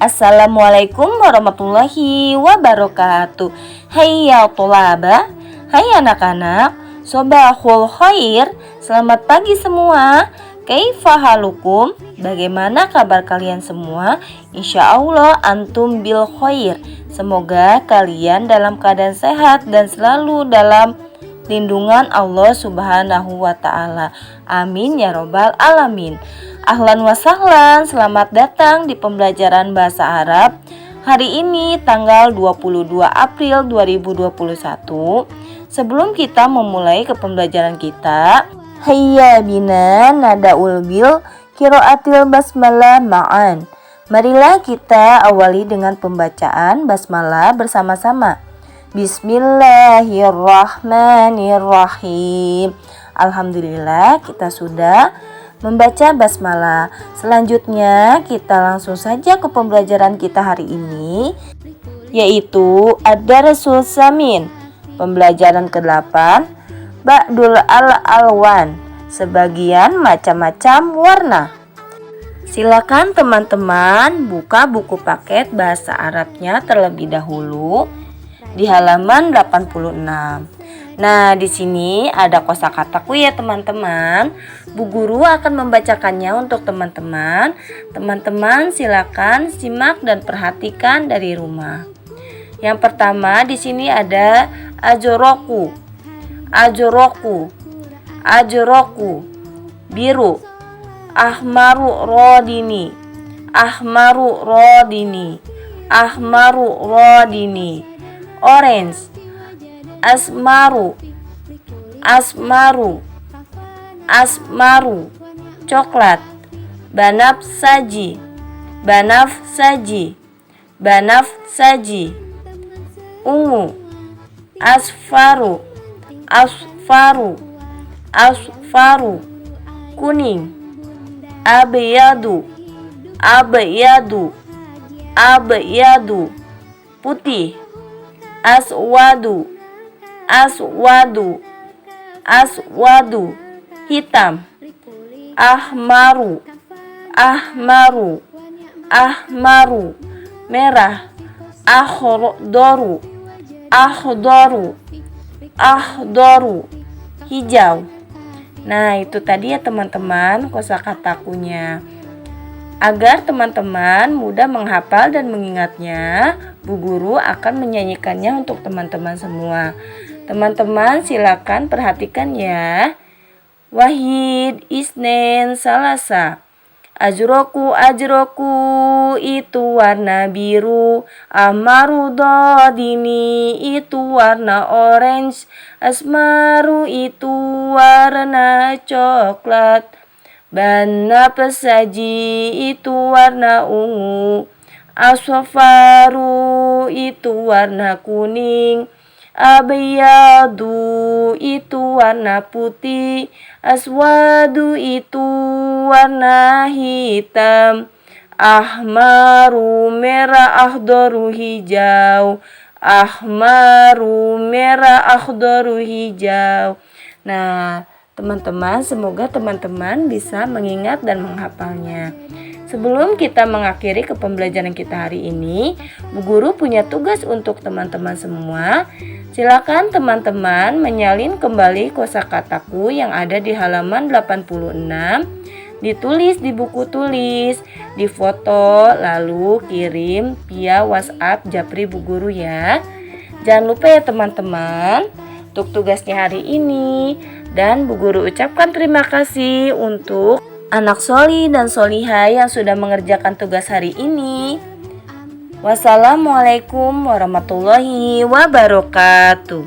Assalamualaikum warahmatullahi wabarakatuh. Hai ya tolaba, hai anak-anak, sobahul khair, selamat pagi semua. Kaifa halukum? Bagaimana kabar kalian semua? Insya Allah antum bil khair. Semoga kalian dalam keadaan sehat dan selalu dalam lindungan Allah Subhanahu wa ta'ala. Amin ya robbal alamin. Ahlan wa sahlan, selamat datang di pembelajaran bahasa Arab. Hari ini tanggal 22 April 2021. Sebelum kita memulai ke pembelajaran kita, hayya bina nadaul bil qiraatil basmalah ma'an. Marilah kita awali dengan pembacaan basmalah bersama-sama. Bismillahirrahmanirrahim. Alhamdulillah kita sudah membaca basmalah. Selanjutnya kita langsung saja ke pembelajaran kita hari ini, yaitu ad-darsul samin. Pembelajaran ke-8, ba'dul al-alwan, sebagian macam-macam warna. Silakan teman-teman buka buku paket bahasa Arabnya terlebih dahulu di halaman 86. Nah, di sini ada kosakataku ya teman-teman. Bu Guru akan membacakannya untuk teman-teman. Teman-teman silakan simak dan perhatikan dari rumah. Yang pertama di sini ada ajroku. Ajroku. Ajroku. Biru. Ahmaru rodini. Ahmaru rodini. Ahmaru rodini. Orange. Asmaru. Asmaru. Asmaru. Coklat. Banafsaji. Banafsaji. Banafsaji. Ungu. Asfaru. Asfaru. Asfaru. Kuning. Abyadu. Abyadu. Abyadu. Putih. Aswadu. Aswadu. Aswadu. Hitam. Ahmaru. Ahmaru. Ahmaru. Merah. Akhdaru. Akhdaru. Akhdaru. Hijau. Nah, itu tadi ya teman-teman kosakatakunya. Agar teman-teman mudah menghafal dan mengingatnya, Bu Guru akan menyanyikannya untuk teman-teman semua. Teman-teman silakan perhatikan ya. Wahid, Isnen, Salasa. Ajroku, ajroku, itu warna biru. Ahmaru dodini, itu warna orange. Asmaru, itu warna coklat. Banafsaji, itu warna ungu. Asfaru, itu warna kuning. Abyadu, itu warna putih. Aswadu, itu warna hitam. Ahmaru, merah. Akhdaru, hijau. Ahmaru, merah. Akhdaru, hijau. Nah, teman-teman, semoga teman-teman bisa mengingat dan menghafalnya. Sebelum kita mengakhiri ke pembelajaran kita hari ini, Bu Guru punya tugas untuk teman-teman semua. Silakan teman-teman menyalin kembali kosakataku yang ada di halaman 86. Ditulis di buku tulis, difoto, lalu kirim via WhatsApp Japri Bu Guru ya. Jangan lupa ya teman-teman untuk tugasnya hari ini. Dan Bu Guru ucapkan terima kasih untuk anak soli dan soliha yang sudah mengerjakan tugas hari ini. Wassalamualaikum warahmatullahi wabarakatuh.